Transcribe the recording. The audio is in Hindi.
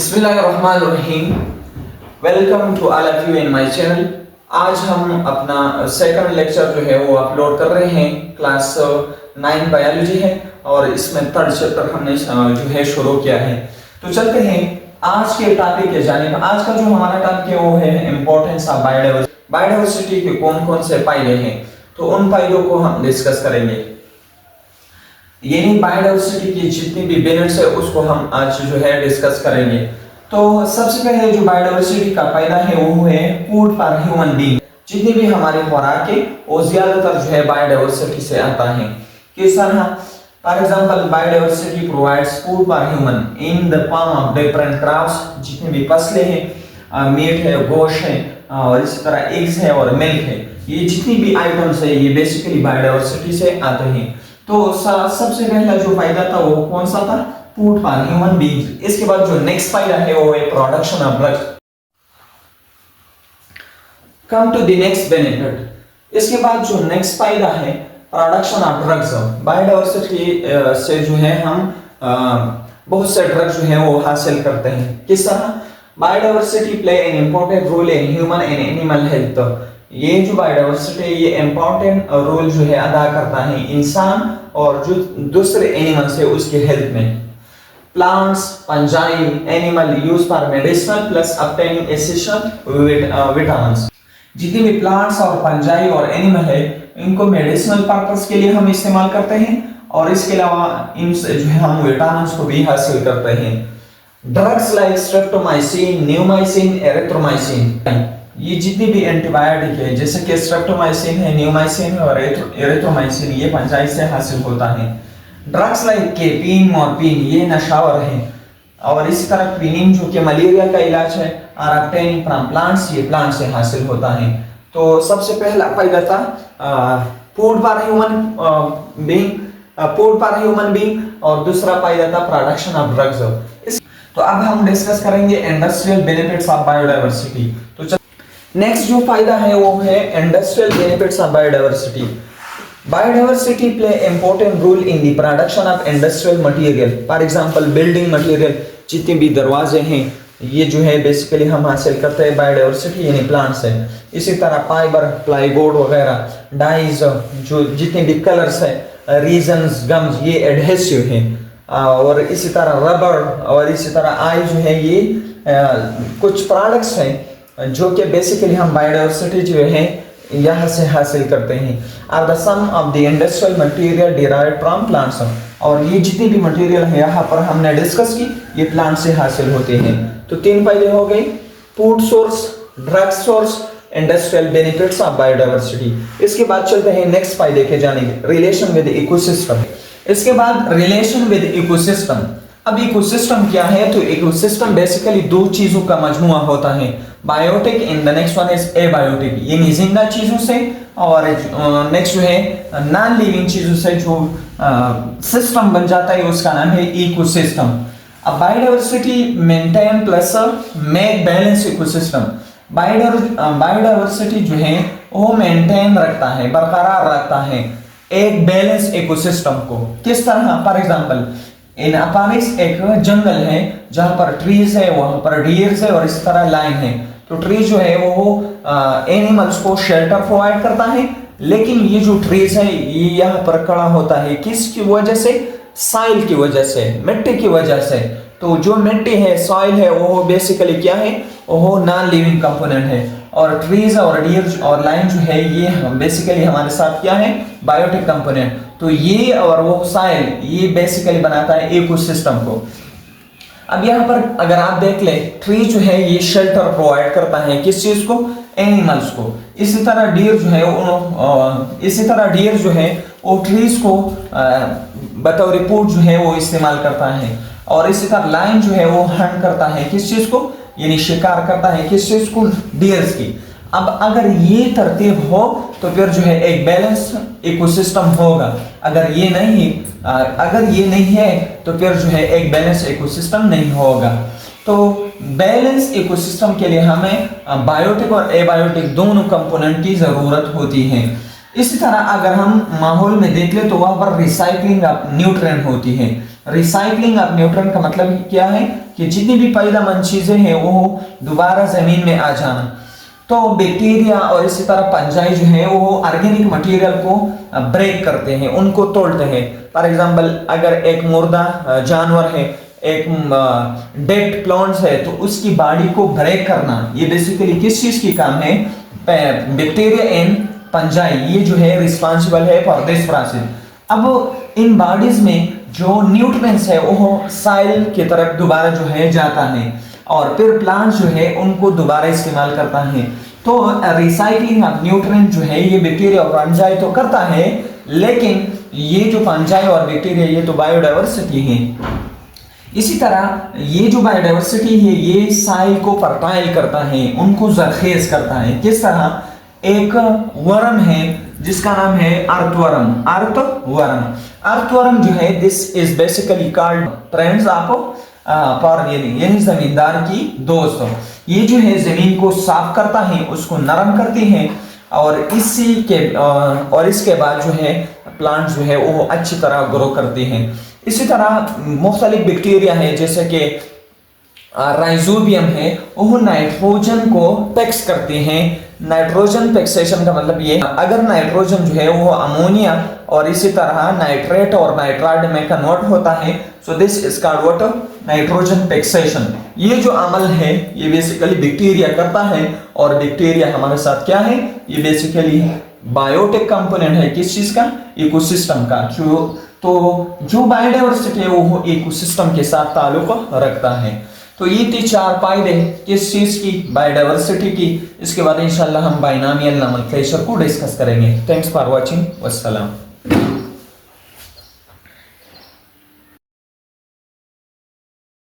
बिस्मिल्लाहिर्रहमानिर्रहीम। Welcome to all of you in my channel. आज हम अपना सेकंड लेक्चर जो है वो अपलोड कर रहे हैं। क्लास 9 बायोलॉजी है और इसमें थर्ड चैप्टर हमने जो है शुरू किया है। तो चलते हैं आज के टॉपिक के जानिब। आज का जो हमारा टॉपिक है वो है इंपॉर्टेंस ऑफ बायोडाइवर्सिटी। बायोडाइवर्सिटी के कौन कौन से फायदे हैं, तो उन फायदों को हम डिस्कस करेंगे। यानी बायोडाइवर्सिटी की जितनी भी बेनिफिट्स है उसको हम आज जो है डिस्कस करेंगे। तो सबसे पहले जो बायोडाइवर्सिटी का फायदा है वो है फूड फॉर ह्यूमन बीइंग। जितनी भी हमारी खुराक है वो ज्यादातर जो है बायोडाइवर्सिटी से आता है। किस तरह? For example, biodiversity provides food for human in the form of different crops. जितनी भी फसलें हैं, मीट है, गोश्त है और इसी तरह एग्स है और मिल्क है, ये जितनी भी आइटम्स है ये बेसिकली बायोडाइवर्सिटी से आते हैं। तो सबसे पहला जो फायदा था वो कौन सा था? Food for human being. इसके बाद जो नेक्स्ट फायदा है वो है production of drugs. Come to the next benefit. इसके बाद जो नेक्स्ट फायदा है प्रोडक्शन ऑफ ड्रग्स। बायोडाइवर्सिटी से जो है हम बहुत से ड्रग्स जो है वो हासिल करते हैं। किस तरह? Biodiversity play an important role in human and animal health. ये जो बायोडाइवर्सिटी ये इंपॉर्टेंट रोल जो है अदा करता है इंसान और जो दूसरे एनिमल्स है उसके हेल्थ में। Plants, fungi, animal use for medicinal plus obtaining essential vitamins. जितने भी प्लांट्स और फंजाई और एनिमल है इनको मेडिसिनल पर्पस के लिए हम इस्तेमाल करते हैं और इसके अलावा इनसे जो है हम विटामिन्स को भी हासिल करते हैं। Drugs like streptomycin, neomycin, erythromycin, ये जितनी भी एंटीबायोटिक है जैसे कि स्ट्रेप्टोमाइसिन है, न्यूमाइसिन है और एरिथ्रोमाइसिन, ये फंजाई से हासिल होता है। ड्रग्स लाइक केफीन, मॉर्फिन, ये नशावर है और इसी तरह क्विनिन जो कि मलेरिया का इलाज है, और ऑब्टेनिंग फ्रॉम प्लांट्स, ये प्लांट से हासिल होता है। तो सबसे पहला फायदा था फूड फॉर ह्यूमन बीइंग और दूसरा फायदा था प्रोडक्शन ऑफ ड्रग्स। तो अब हम डिस्कस करेंगे इंडस्ट्रियल बेनिफिट्स ऑफ बायोडाइवर्सिटी। तो नेक्स्ट जो फायदा है वो है industrial benefits of biodiversity. Biodiversity play important role in the production of industrial material. For example, building material, जितने भी दरवाजे हैं ये जो है बेसिकली हम हासिल करते हैं बायोडाइवर्सिटी यानी प्लांट से। इसी तरह फाइबर, प्लाईबोर्ड वगैरह, डाइज, जो जितने भी कलर्स है, रीजन्स, गम्स, ये एडहेसिव हैं और इसी तरह रबर और इसी तरह आई जो है ये कुछ प्रोडक्ट्स हैं जो कि बेसिकली हम बायोडाइवर्सिटी जो है यहाँ से हासिल करते हैं। Are the some of the industrial material derived from plants. और ये जितनी भी मटेरियल है यहाँ पर हमने डिस्कस की ये प्लांट से हासिल होते हैं। तो तीन फायदे हो गए, food source, drug source, industrial benefits of biodiversity. इसके बाद चलते हैं नेक्स्ट फायदे के जानेंगे, रिलेशन विद इकोसिस्टम। इसके बाद रिलेशन विद इकोसिस्टम। अब इकोसिस्टम क्या है? तो इकोसिस्टम बेसिकली दो चीजों का मजमुआ होता है, biotic and the next one is abiotic, यानी जिंदा चीजों से और नेक्स्ट जो है नॉन लिविंग चीजों से जो सिस्टम बन जाता है उसका नाम है इकोसिस्टम। अब biodiversity maintain plus make balance ecosystem. Biodiversity जो है वो मेंटेन रखता है, बरकरार रखता है एक बैलेंस इकोसिस्टम को। किस तरह? फॉर एग्जांपल, इन अपारिक्स एक जंगल है जहां पर ट्रीज है, वहां पर डियर्स है और इस तरह लाइन है। तो ट्रीज जो है वो एनिमल्स को शेल्टर प्रोवाइड करता है, लेकिन ये जो ट्रीज है ये यहाँ पर खड़ा होता है किसकी वजह से? सॉइल की वजह से, मिट्टी की वजह से। तो जो मिट्टी है, सॉइल है, वो बेसिकली क्या है? वो नॉन लिविंग कंपोनेंट है और ट्रीज और डियर्स और लाइन जो है ये बेसिकली हमारे साथ क्या है? Biotic component. तो ये और वो सॉइल ये बेसिकली बनाता है इकोसिस्टम को। अब यहाँ पर अगर आप देख ले, ट्री जो है ये शेल्टर प्रोवाइड करता है किस चीज को? एनिमल्स को। इसी तरह डियर जो है वो ट्रीज को बतौर फूड जो है वो इस्तेमाल करता है और इसी तरह लाइन जो है वो हंट करता है किस चीज को? यानी शिकार करता है किस चीज को? डियर्स की। अब अगर ये तरतीब हो तो फिर जो है एक बैलेंस इकोसिस्टम होगा। अगर ये नहीं है तो फिर जो है एक बैलेंस इकोसिस्टम नहीं होगा। तो बैलेंस इकोसिस्टम के लिए हमें बायोटिक और एबायोटिक दोनों कंपोनेंट की जरूरत होती है। इसी तरह अगर हम माहौल में देख ले तो वहां पर रिसाइकलिंग ऑफ न्यूट्रिएंट होती है। रिसाइकलिंग ऑफ न्यूट्रिएंट का मतलब क्या है कि जितनी भी पैदामंद चीजें हैं वो दोबारा जमीन में आ जाना। तो बैक्टीरिया और इसी तरह फंजाई जो है वो ऑर्गेनिक मटेरियल को ब्रेक करते हैं, उनको तोड़ते हैं। फॉर एग्जांपल अगर एक मुर्दा जानवर है, एक डेड प्लांट्स है, तो उसकी बॉडी को ब्रेक करना, ये बेसिकली किस चीज की काम है? बैक्टीरिया एंड फंजाई, ये जो है रिस्पांसिबल है फॉर दिस प्रोसेस। अब इन बॉडीज में जो न्यूट्रिएंट्स है वो साइल की तरफ दोबारा जो है जाता है और फिर प्लांट जो है उनको दोबारा इस्तेमाल करता है। तो रिसाइकलिंग ऑफ न्यूट्रिएंट जो है ये बैक्टीरिया और फंजाई तो करता है, लेकिन ये जो फंजाई और बैक्टीरिया ये तो बायोडाइवर्सिटी है। इसी तरह ये जो बायोडाइवर्सिटी है ये साइल को फर्टाइल करता है, उनको जरखेज करता है। किस तरह? एक वर्म है जिसका नाम है अर्थवर्म। अर्थवर्म जो है this is basically called friends of यानी जमींदार की दोस्त। ये जो है जमीन को साफ करता है, उसको नरम करती है और इसके बाद जो है प्लांट जो है वो अच्छी तरह ग्रो करते हैं। इसी तरह मुख्तलिफ बैक्टीरिया है जैसे कि राइजोबियम है, वो नाइट्रोजन को फिक्स करते हैं। नाइट्रोजन फिक्सेशन का मतलब ये, अगर नाइट्रोजन जो है वो अमोनिया और इसी तरह नाइट्रेट और नाइट्राइड में कन्वर्ट होता है, so this is called what? Nitrogen fixation. ये जो अमल है ये बेसिकली बैक्टीरिया करता है और बैक्टीरिया हमारे साथ क्या है? ये बेसिकली बायोटिक कंपोनेंट है। किस चीज का? इकोसिस्टम का। तो जो बायोडाइवर्सिटी है वो इकोसिस्टम के साथ ताल्लुक रखता है। तो ये थी 4 फायदे किस चीज की? बायोडाइवर्सिटी की। इसके बाद इंशाल्लाह हम बाइनोमियल नोमेनक्लेचर को डिस्कस करेंगे। Thanks for watching. वस्सलाम।